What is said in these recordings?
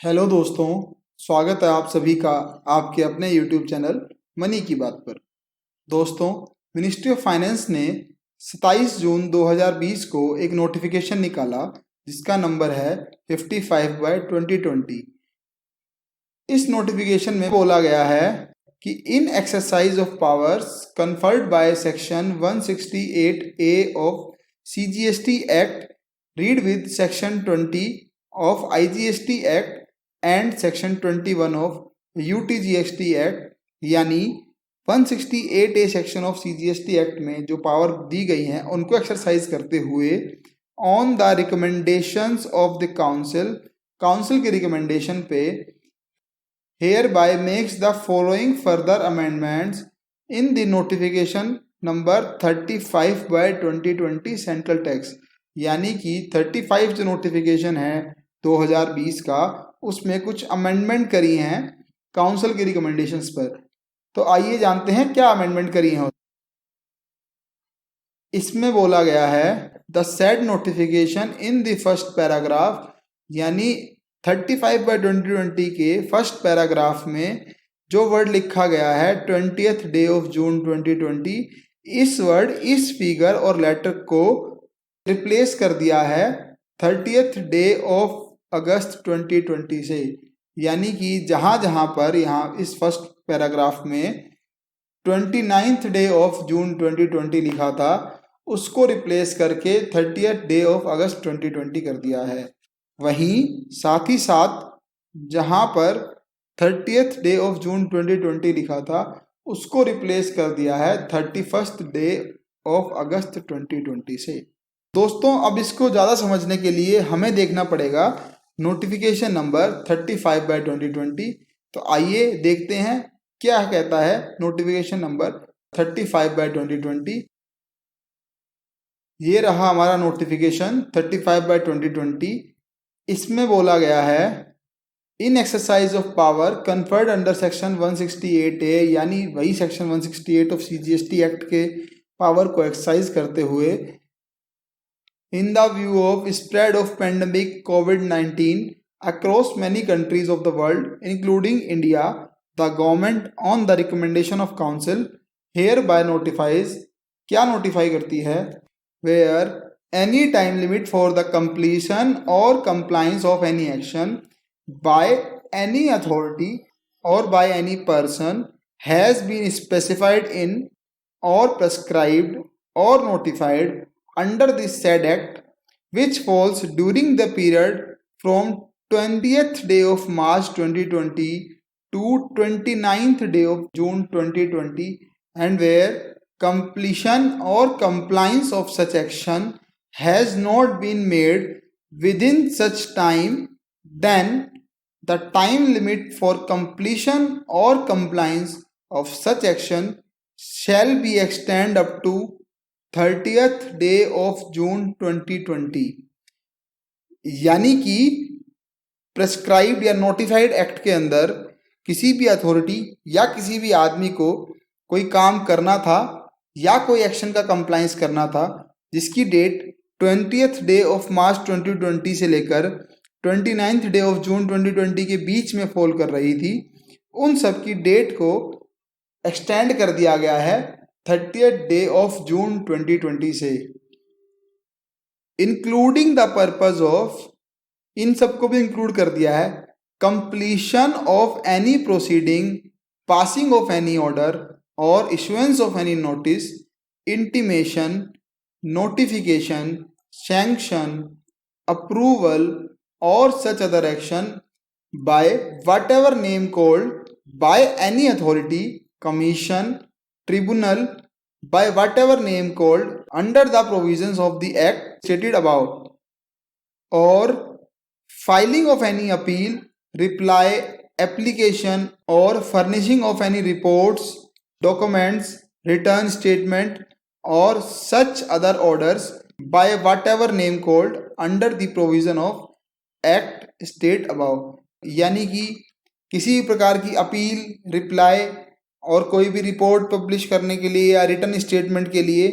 Hello दोस्तों, स्वागत है आप सभी का आपके अपने यूट्यूब चैनल मनी की बात पर। दोस्तों, मिनिस्ट्री ऑफ फाइनेंस ने 27 जून 2020 को एक नोटिफिकेशन निकाला जिसका नंबर है 55/2020। इस नोटिफिकेशन में बोला गया है कि in exercise of powers conferred by section 168A of CGST act read with section 20 of IGST act and section 21 of UTGST act, यानी 168A section of CGST act में जो पावर दी गई हैं उनको एक्सरसाइज करते हुए on the recommendations of the council के recommendation पे hereby makes the following further amendments in the notification number 35/2020 central tax, यानी कि 35 जो नोटिफिकेशन है 2020 का, उसमें कुछ अमेंडमेंट करी हैं काउंसिल के रिकमेंडेशंस पर। तो आइए जानते हैं क्या अमेंडमेंट करी हैं। इसमें बोला गया है the said notification in the first paragraph, यानी 35/2020 के फर्स्ट पैराग्राफ में जो वर्ड लिखा गया है 20th डे ऑफ जून 2020, इस वर्ड, इस फिगर और लेटर को रिप्लेस कर दिया है 30th डे ऑफ अगस्त 2020 से। यानी कि जहाँ जहाँ पर यहाँ इस फर्स्ट पैराग्राफ में 29th डे ऑफ जून 2020 लिखा था, उसको रिप्लेस करके 30th डे ऑफ अगस्त 2020 कर दिया है। वहीं साथ ही साथ जहाँ पर 30th डे ऑफ जून 2020 लिखा था, उसको रिप्लेस कर दिया है 31st डे ऑफ अगस्त 2020 से। दोस्तों, अब इसको ज़्यादा समझने के लिए हमें देखना पड़ेगा नोटिफिकेशन नंबर 35/2020। तो आइए देखते हैं क्या कहता है नोटिफिकेशन नंबर 35/2020। ये रहा हमारा नोटिफिकेशन 35/2020। इसमें बोला गया है in exercise of power conferred under section 168A, यानी वही सेक्शन 168 ऑफ CGST एक्ट के पावर को एक्सरसाइज करते हुए in the view of spread of pandemic COVID-19 across many countries of the world, including India, the government on the recommendation of council hereby notifies, क्या notify करती है, where any time limit for the completion or compliance of any action by any authority or by any person has been specified in or prescribed or notified under this said act, which falls during the period from 20th day of March 2020 to 29th day of June 2020, and where completion or compliance of such action has not been made within such time, then the time limit for completion or compliance of such action shall be extended up to 30th day of June 2020। यानी कि prescribed या notified act के अंदर किसी भी authority या किसी भी आदमी को कोई काम करना था या कोई एक्शन का कंप्लायंस करना था जिसकी date 20th day of March 2020 से लेकर 29th डे ऑफ जून 2020 के बीच में फॉल कर रही थी, उन सब की डेट को एक्सटेंड कर दिया गया है 30th डे ऑफ जून 2020 से, इंक्लूडिंग द पर्पज ऑफ, इन सबको भी इंक्लूड कर दिया है, completion of any proceeding, passing of any order और issuance of any notice, intimation, notification, sanction, approval और such other action by whatever name called by any authority, commission, tribunal, by whatever name called under the provisions of the act stated above, or filing of any appeal, reply, application or furnishing of any reports, documents, return statement or such other orders by whatever name called under the provision of act state above। यानी कि किसी भी प्रकार की appeal, reply और कोई भी report publish करने के लिए या रिटर्न स्टेटमेंट के लिए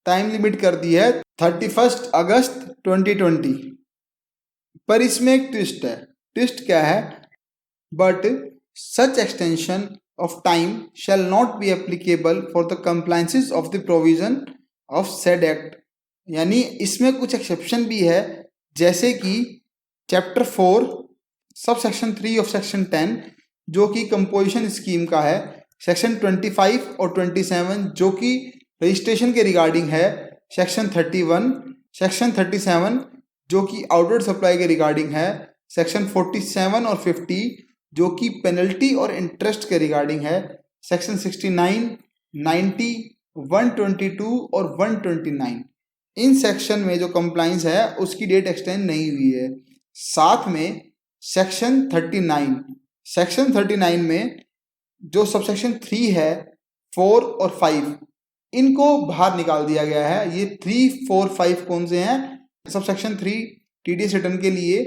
टाइम लिमिट कर दी है 31 अगस्त 2020। पर इसमें एक ट्विस्ट है, ट्विस्ट क्या है, but such extension of time shall not be applicable for the compliances of the provision of said act. यानी इसमें कुछ एक्सेप्शन भी है, जैसे कि chapter 4 sub section 3 of section 10 जो कि कंपोजिशन स्कीम का है, सेक्शन 25 और 27 जो कि रजिस्ट्रेशन के रिगार्डिंग है, सेक्शन 31, सेक्शन 37 जो कि आउटवर्ड सप्लाई के रिगार्डिंग है, सेक्शन 47 और 50 जो कि पेनल्टी और इंटरेस्ट के रिगार्डिंग है, सेक्शन 69, 90, 122 और 129। इन सेक्शन में जो कंप्लाइंस है उसकी डेट एक्सटेंड नहीं हुई है। साथ में सेक्शन 39 में जो सबसेक्शन 3 है, 4 और 5 इनको बाहर निकाल दिया गया है। ये 3, 4, 5 कौन से हैं? सबसेक्शन 3 टीडीएस रिटर्न के लिए,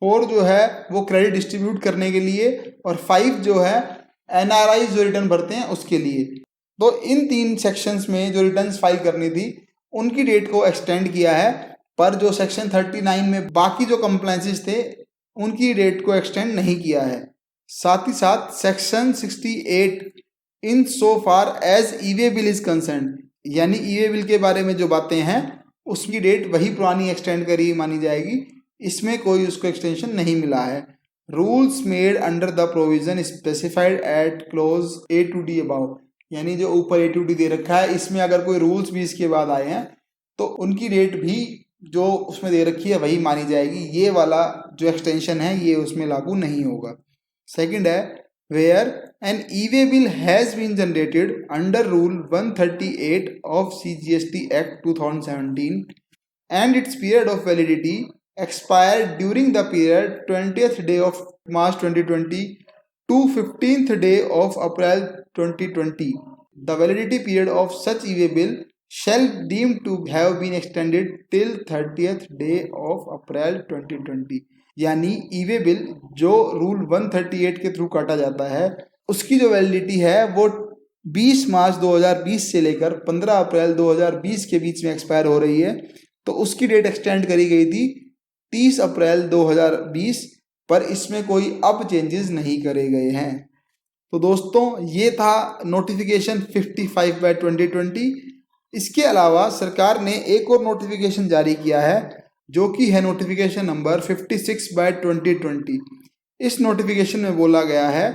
4 जो है वो क्रेडिट डिस्ट्रीब्यूट करने के लिए, और 5 जो है एनआरआई जो रिटर्न भरते हैं उसके लिए। तो इन 3 सेक्शंस में जो रिटर्न्स फाइल करनी थी उनकी डेट को एक्सटेंड किया है, पर जो सेक्शन 39 में बाकी जो कंप्लायंसेस थे उनकी डेट को एक्सटेंड नहीं किया है। साथ ही साथ section 68 in so far as e way bill is concern, यानी ई वे बिल के बारे में जो बातें हैं उसकी डेट वही पुरानी एक्सटेंड करी मानी जाएगी, इसमें कोई उसको एक्सटेंशन नहीं मिला है। Rules made under the provision specified at clause A to D above, यानी जो ऊपर ए टू डी दे रखा है इसमें अगर कोई रूल्स भी इसके बाद आए हैं तो उनकी डेट भी जो उसमें दे रखी है वही मानी जाएगी। ये वाला जो एक्सटेंशन है ये उसमें लागू नहीं होगा। सेकंड है, where an e way bill has been generated under rule 138 of CGST act 2017 and its period of validity expired during the period 20th day of March 2020 to 15th day of April 2020. The validity period of such e-way bill shall deemed to have been extended till 30th day of April 2020. यानी e-way bill जो rule 138 के through काटा जाता है उसकी जो validity है वो 20 मार्च 2020 से लेकर 15 अप्रैल 2020 के बीच में एक्सपायर हो रही है। तो उसकी डेट एक्सटेंड करी गई थी 30 अप्रैल 2020, पर इसमें कोई अब चेंजेस नहीं करे गए हैं। तो दोस्तों ये था नोटिफिकेशन 55/2020। इसके अलावा सरकार ने एक और नोटिफिकेशन जारी किया है जो कि है नोटिफिकेशन नंबर 56/2020। इस नोटिफिकेशन में बोला गया है,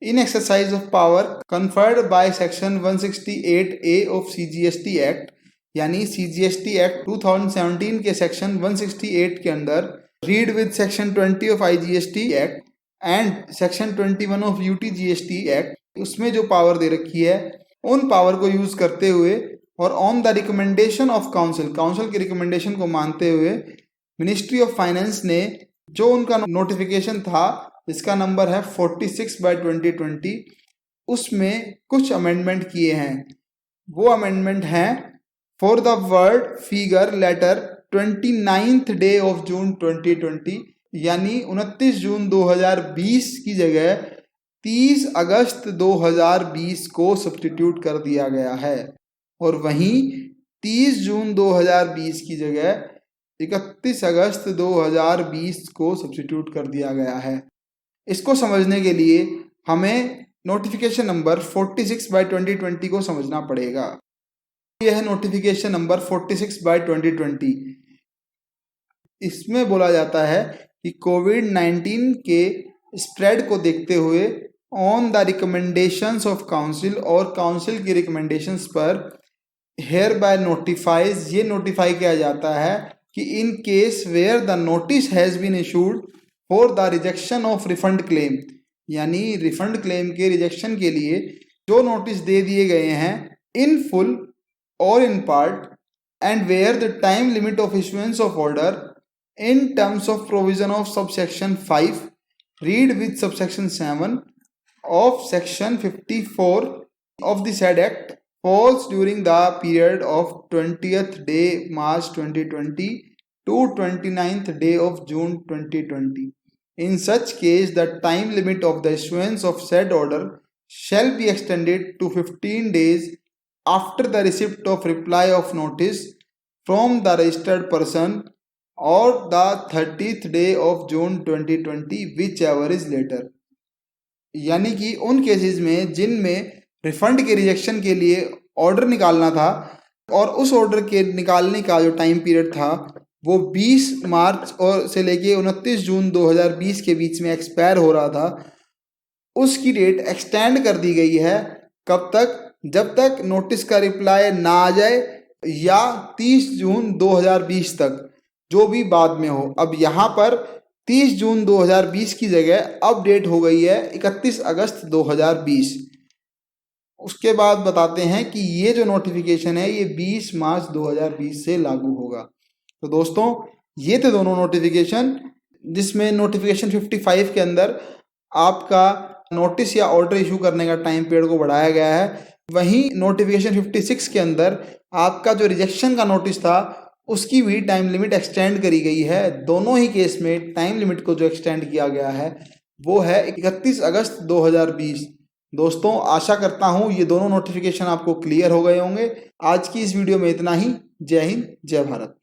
in exercise of power conferred by section 168A of CGST act, यानी CGST एक्ट 2017 के सेक्शन 168 के अंदर read with section 20 of IGST act and section 21 of UTGST act, उसमें जो पावर दे रखी है उन पावर को यूज करते हुए और on the recommendation of council की रिकमेंडेशन को मानते हुए मिनिस्ट्री ऑफ फाइनेंस ने जो उनका नोटिफिकेशन था जिसका नंबर है 46/2020, उसमें कुछ अमेंडमेंट किए हैं। वो अमेंडमेंट हैं, for the word figure letter 29th day of June 2020, यानी 29 जून 2020 की जगह 30 अगस्त 2020 को सब्स्टिट्यूट कर दिया गया है, और वहीं 30 जून 2020 की जगह 31 अगस्त 2020 को सब्स्टिट्यूट कर दिया गया है। इसको समझने के लिए हमें नोटिफिकेशन नंबर 46/2020 को समझना पड़ेगा। यह है नोटिफिकेशन नंबर 46/2020। इसमें बोला जाता है कि कोविड-19 के स्प्रेड को देखते हुए on the recommendations of council और काउंसिल की रिकमेंडेशंस पर हेयर बाय नोटिफाइज, ये नोटिफाई किया जाता है कि in case where the notice has been issued for the rejection of refund claim, यानी रिफंड क्लेम के रिजेक्शन के लिए जो नोटिस दे दिए गए हैं इन फुल और in part, and where the time limit of issuance of order in terms of provision of subsection 5 read with subsection 7 of section 54 of the said act falls during the period of 20th day March 2020 to 29th day of June 2020. In such case, the time limit of the issuance of said order shall be extended to 15 days after the receipt of reply of notice from the registered person और the 30th day of June 2020 whichever is later. यानी कि उन cases में जिनमें refund के rejection के लिए order निकालना था और उस ऑर्डर के निकालने का जो टाइम पीरियड था वो 20 मार्च और से लेके 29 जून 2020 के बीच में एक्सपायर हो रहा था, उसकी डेट एक्सटेंड कर दी गई है। कब तक? जब तक नोटिस का रिप्लाई ना आ जाए या 30 जून 2020 तक, जो भी बाद में हो। अब यहाँ पर 30 जून 2020 की जगह अब डेट हो गई है 31 अगस्त 2020। उसके बाद बताते हैं कि ये जो नोटिफिकेशन है ये 20 मार्च 2020 से लागू होगा। तो दोस्तों ये थे दोनों नोटिफिकेशन, जिसमें नोटिफिकेशन 55 के अंदर आपका नोटिस या ऑर्डर इशू करने का टाइम पीरियड को बढ़ाया गया है। वहीं नोटिफिकेशन 56 के अंदर आपका जो रिजेक्शन का नोटिस था उसकी भी टाइम लिमिट एक्सटेंड करी गई है। दोनों ही केस में टाइम लिमिट को जो एक्सटेंड किया गया है वो है 31 अगस्त 2020। दोस्तों आशा करता हूँ ये दोनों नोटिफिकेशन आपको क्लियर हो गए होंगे। आज की इस वीडियो में इतना ही। जय हिंद, जय भारत।